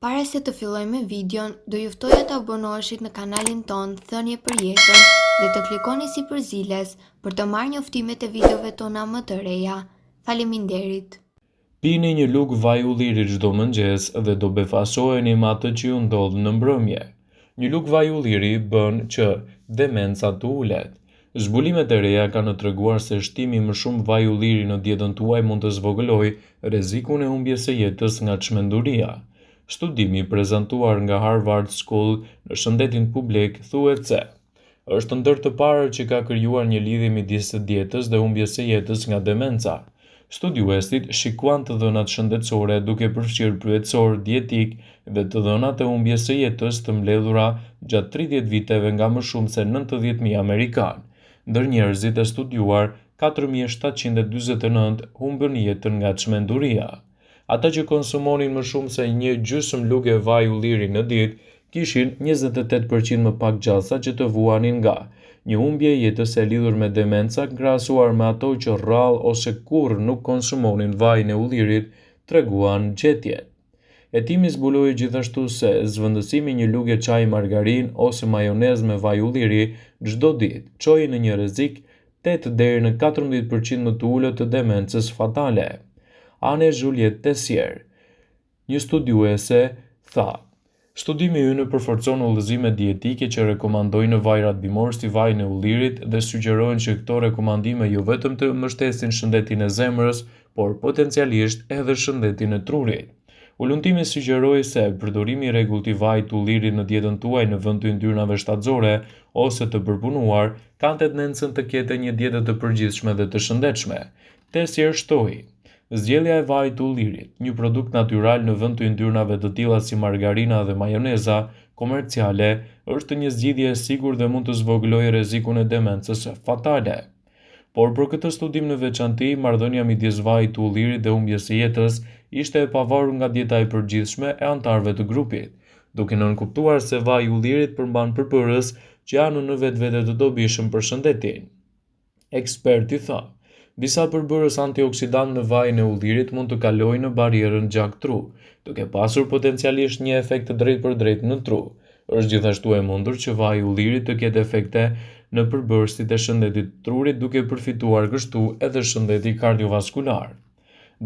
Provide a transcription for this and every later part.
Para se të fillojmë me videon, do ju ftoja të abonoheshit në kanalin ton Thënie për Jetën dhe të klikoni si përziles për të marrë njoftimet e videove tona më të reja. Faleminderit. Pini një lugë vaj ulliri çdo mëngjes dhe do befasoheni me atë që ju ndodh në mbrëmje. Një lugë vaj ulliri bën që demenca të ulet. Zbulimet e reja kanë treguar se shtimi më shumë vaj ulliri në dietën tuaj mund të zvogëlojë rrezikun e humbjes së jetës nga çmenduria. Studimi prezantuar nga Harvard School në shëndetin publik thuhet se është ndër të parët që ka krijuar një lidhje midis dietës dhe humbjes së jetës nga demenca. Studiuesit shikuan të dhënat shëndetësore duke përfshirë pyetësor dietik dhe të dhënat e humbjes së jetës të mbledhura gjatë 30 viteve nga më shumë se 90.000 amerikanë. Ndër njerëzit e studiuar, 4.749 humbën jetën nga çmenduria. Ata që konsumonin më shumë se një gjysmë lugë vaj ulliri në ditë kishin 28% më pak gjasa që të vuanin nga një humbje jetës e lidhur me demenca krahasuar me ato që rrallë ose kurrë nuk konsumonin vajin e ullirit, treguan gjetjet. Hetimi zbuloi gjithashtu se zvendësimi një lugë çaji margarin ose majonez me vaj ulliri çdo ditë çojë në një rrezik 8 deri në 14% më të ulët të demencës fatale. Anne Juliette Tessier, një studiuese, tha: Studimi ynë përforcon udhëzimet dietike që rekomandojnë vajrat bimor si vajin e ullirit dhe sugjerojnë që këto rekomandime jo vetëm të mbështesin shëndetin e zemrës, por potencialisht edhe shëndetin e trurit. Ullumtimi sugjeroi se përdorimi i rregullt i vajit të ullirit në dietën tuaj në vend të yndyrnave shtatëzore ose të përpunuar ka tendencën të ketë një dietë të përgjithshme dhe të shëndetshme. Tessier shtoi: Zgjedhja e vajit të ullirit, një produkt natyral në vend të yndyrnave të tilla si margarina dhe majoneza komerciale, është një zgjidhje e sigurt dhe mund të zvogëlojë rrezikun e demencës fatale. Por për këtë studim në veçantë, marrëdhënia midis vajit të ullirit dhe humbjes së jetës ishte e pavarur nga dieta e përgjithshme e anëtarëve të grupit, duke nënkuptuar se vaji i ullirit përmban përpërës që janë në vetvete të dobishëm për shëndetin. Eksperti tha: Disa përbërës antioksidant në vajin e ullirit mund të kalojnë në barierën gjak-tru, duke pasur potencialisht një efekt të drejtpërdrejtë në tru. Është gjithashtu e mundur që vaji i ullirit të ketë efekte në përbërësit e shëndetit të trurit duke përfituar kështu edhe shëndeti kardiovaskular.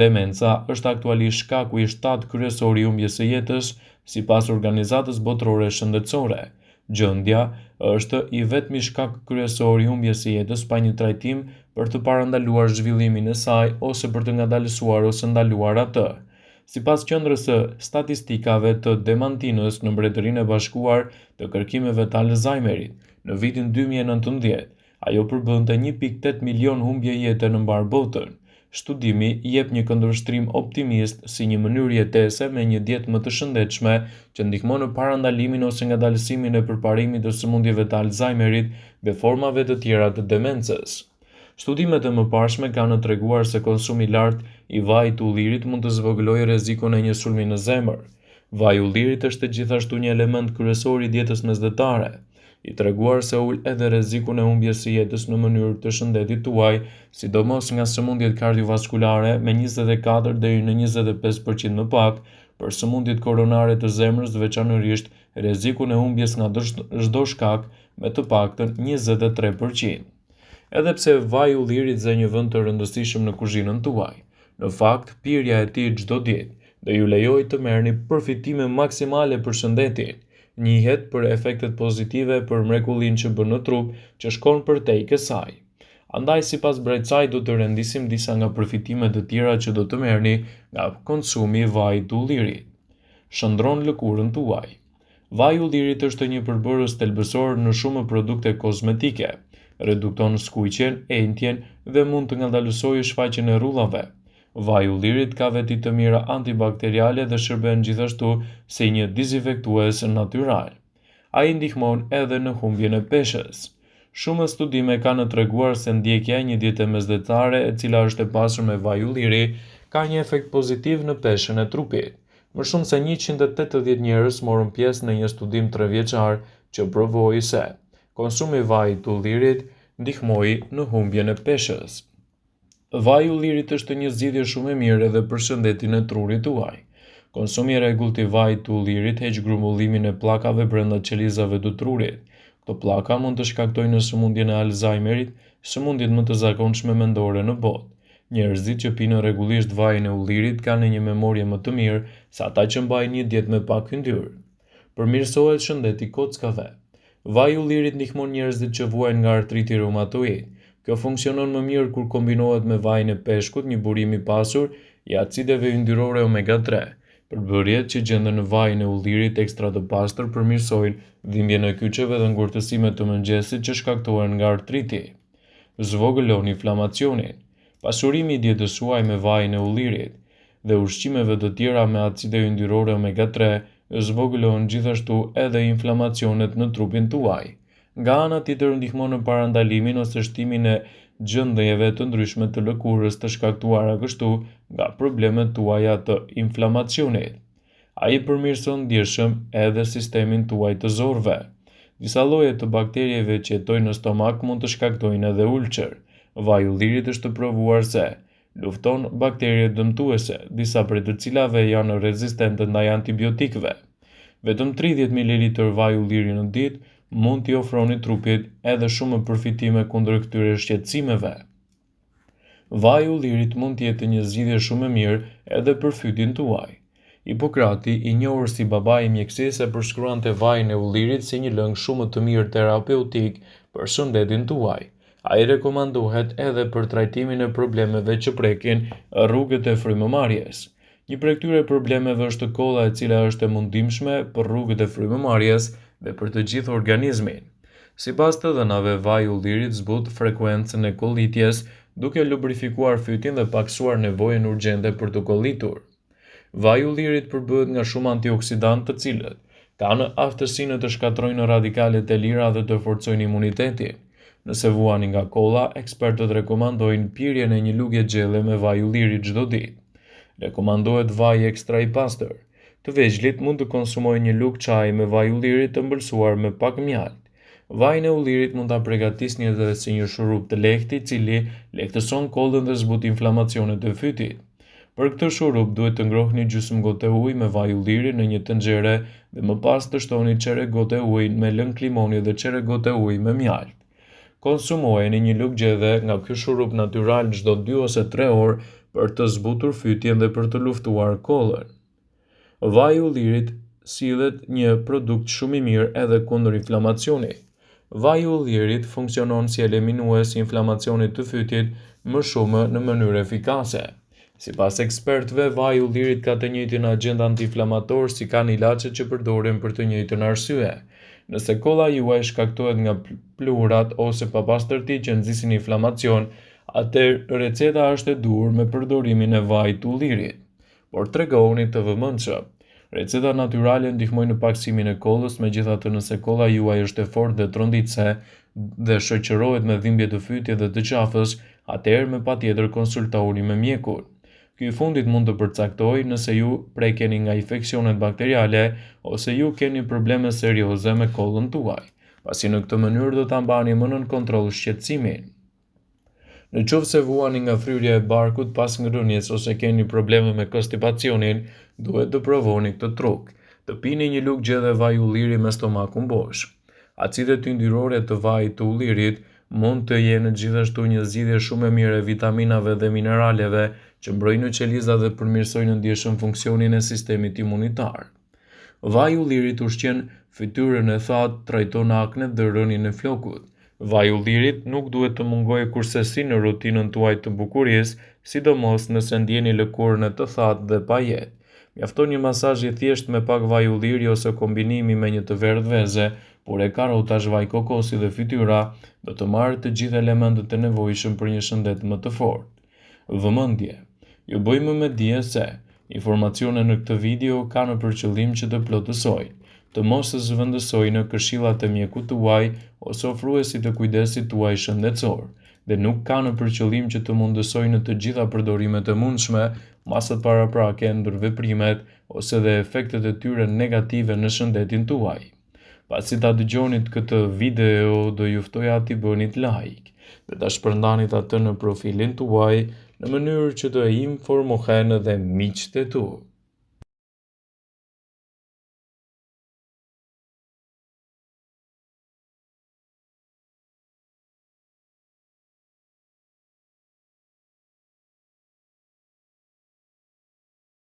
Demenca është aktualisht shkaku i 7 kryesor i humbjes së jetës, sipas Organizatës Botërore Shëndetësore. Gjendja është i vetmi shkak kryesor i humbjes së jetës pa një trajtim për të parandaluar zhvillimin e saj ose për të ngadalësuar ose ndaluar atë. Sipas qendrës së statistikave të Demantinës në Mbretërinë e Bashkuar të kërkimeve të Alzheimerit, në vitin 2019, ajo përbënte 1.8 milion humbje jete në mbar botën. Studimi jep një këndvështrim optimist si një mënyrë jetese me një dietë më të shëndetshme që ndihmon në parandalimin ose ngadalësimin e përparimit të sëmundjeve të Alzheimerit dhe formave të tjera të demencës. Studimet e mëparshme kanë treguar se konsumi i lartë i vajit të ullirit mund të zvogëlojë rrezikun e një sulmi në zemër. Vaji i ullirit është gjithashtu një element kryesor i dietës mesdhetare, i treguar se ul edhe rrezikun e humbjes së jetës në mënyrë të shëndetit tuaj, sidomos nga sëmundjet kardiovaskulare me 24 deri në 25% më pak, për sëmundjet koronare të zemrës veçanërisht rrezikun e humbjes nga çdo shkak me të paktën 23%. Edhe pse vaji i ullirit zë një vend të rëndësishëm në kuzhinën tuaj, në fakt pirja e tij çdo ditë do ju lejojë të merrni përfitime maksimale për shëndetin. Njihet për efektet pozitive për mrekullinë që bën në trup që shkon përtej kësaj. Andaj sipas Brejçaj do të rendisim disa nga përfitimet të tjera që do të merrni nga konsumi i vajit të ullirit. Shndron lëkurën tuaj. Vaji i ullirit është një përbërës thelbësor në shumë produkte kozmetike, redukton skuqjen, entjen dhe mund të ngadalësojë shfaqjen e rrullave. Vaji i ullirit ka veti të mira antibakteriale dhe shërben gjithashtu si një dezinfektues natyral. Ai ndihmon edhe në humbjen e peshës. Shumë studime kanë treguar se ndjekja e një diete mesdhetare e cila është e pasur me vaj ulliri ka një efekt pozitiv në peshën e trupit. Më shumë se 180 njerëz morën pjesë në një studim 3 vjeçar që provoi se konsumi i vajit të ullirit ndihmoi në humbjen e peshës. Vaji i ullirit është një zgjidhje shumë e mirë edhe për shëndetin e trurit tuaj. Konsumi i rregullt i vajit të ullirit heq grumbullimin e pllakave brenda qelizave të trurit. Këto pllaka mund të shkaktojnë sëmundjen e Alzheimerit, sëmundjet më të zakonshme mendore në botë. Njerëzit që pinë rregullisht vajin e ullirit kanë një memorie më të mirë se ata që mbajnë një dietë me pak yndyrë. Përmirësohet shëndeti i kockave. Vaji i ullirit ndihmon njerëzit që vuajnë nga artriti reumatoid. Kjo funksionon më mirë kur kombinohet me vajin e peshkut, një burim i pasur i acideve yndyrore omega 3. Përbërjet që gjenden në vajin e ullirit ekstra të pastër përmirësojnë dhimbjen e kyçeve dhe ngurtësimet të mëngjesit që shkaktohen nga artriti. Zvogëlon inflamacionin. Pasurimi i dietës suaj me vajin e ullirit dhe ushqimeve të tjera me acide yndyrore omega 3 zvogëlon gjithashtu edhe inflamacionet në trupin tuaj. Nga ana tjetër ndihmon në parandalimin ose shtimin e gjendjeve të ndryshme të lëkurës të shkaktuara kështu nga problemet tuaja të inflamacionit. Ai përmirëson ndjeshëm edhe sistemin tuaj të zorëve. Disa lloje të bakterieve që jetojnë në stomak mund të shkaktojnë edhe ulçër. Vaji i ullirit është provuar se lufton bakterie dëmtuese, disa prej të cilave janë rezistente ndaj antibiotikëve. Vetëm 30 ml vaj ulliri në ditë mund t'i ofroni trupit edhe shumë përfitime kundër këtyre shqetësimeve. Vaji i ullirit mund të jetë një zgjidhje shumë e mirë edhe për fytyn tuaj. Hipokrati, i njohur si babai i mjekësisë, përshkruante vajin e ullirit si një lëng shumë të mirë terapeutik për shëndetin tuaj. Ai rekomandohet edhe për trajtimin e problemeve që prekin rrugët e frymëmarrjes. Një prej këtyre problemeve është kolla, e cila është e mundimshme për rrugët e frymëmarrjes dhe për të gjithë organizmin. Sipas të dhënave, vaji i ullirit zbut frekuencën e kollitjes, duke lubrifikuar fytyn dhe paksuar nevojën urgjente për të kollitur. Vaji i ullirit përbëhet nga shumë antioksidantë të cilët kanë aftësinë të shkatërrojnë radikalet e lira dhe të forcojnë imunitetin. Nëse vuani nga kolla, ekspertët rekomandojnë pirjen e një lugje gjelle me vaj ulliri çdo ditë. Rekomandohet vaj ekstra i pastër. Të vegjëlit mund të konsumojnë një lugë çaji me vaj ulliri të ëmbëlsuar me pak mjaltë. Vajin e ullirit mund ta përgatisni edhe si një shurup të lehtë i cili lehtëson kollën dhe zbut inflamacionet e fytit. Për këtë shurup duhet të ngrohni gjysmë gote ujë me vaj ulliri në një tenxhere dhe më pas të shtoni çerek gote ujë me lëng limoni dhe çerek gote ujë me mjaltë. Konsumojeni një lugë gjelle nga ky shurup natyral çdo 2 ose 3 orë për të zbutur fytyen dhe për të luftuar kollën. Vaji i ullirit sillet një produkt shumë i mirë edhe kundër inflamacionit. Vaji i ullirit funksionon si eliminues i inflamacionit të fytit më shumë në mënyrë efikase. Sipas ekspertëve, vaji i ullirit ka të njëjtin agent antiinflamator si kanë ilaçet që përdoren për të njëjtën arsye. Nëse kolla juaj shkaktohet nga pluhurat ose papastërti që nxisin inflamacion, atëherë receta është e duhur me përdorimin e vajit të ullirit. Por tregoni të vëmendshëm. Recetat natyrale ndihmojnë në paksimin e kollës, megjithatë nëse kolla juaj është e fortë dhe tronditse dhe shoqërohet me dhimbje të fytit dhe të qafës, atëherë me patjetër konsultoni me mjekun. Ky i fundit mund të përcaktojë nëse ju prekeni nga infeksionet bakteriale ose ju keni probleme serioze me kollën tuaj, pasi në këtë mënyrë do ta mbani më nën kontroll shqetësimin. Në qoftë se vuani nga fryrja e barkut pas ngrënies ose keni probleme me konstipacionin, duhet të provoni këtë truk. Të pini një lugë gjelle vaj ulliri me stomakun bosh. Acidet yndyrore të vajit të ullirit mund të jenë gjithashtu një zgjidhje shumë e mirë e vitaminave dhe mineraleve që mbrojnë qelizat dhe përmirësojnë ndjeshëm funksionin e sistemit imunitar. Vaji i ullirit ushqen fytyrën e thatë, trajton aknet dhe rënien e flokut. Vaji i ullirit nuk duhet të mungojë kurrësi në rutinën tuaj të bukurisë, sidomos nëse ndjeni lëkurën e të thatë dhe pa jetë. Mjafton një masazh i thjeshtë me pak vaj ulliri ose kombinimi me një të verdhë veze, pure karotash, vaj kokosi dhe fytyra do të marrë të gjithë elementët e nevojshëm për një shëndet më të fortë. Vëmendje. Ju bëjmë me dije se informacionet në këtë video kanë për qëllim që të plotësojnë, të mos të zëvendësojnë këshillat e mjekut tuaj ose ofruesit të kujdesit tuaj shëndetësor, dhe nuk kanë për qëllim që të mundësojnë të gjitha përdorimet e mundshme, masat paraprake, ndërveprimet ose dhe efektet e tyre negative në shëndetin tuaj. Pasi ta dëgjonit këtë video, do ju ftoja t'i bënit like dhe ta shpërndanit atë në profilin tuaj në mënyrë që të informohen edhe miqtë e tu.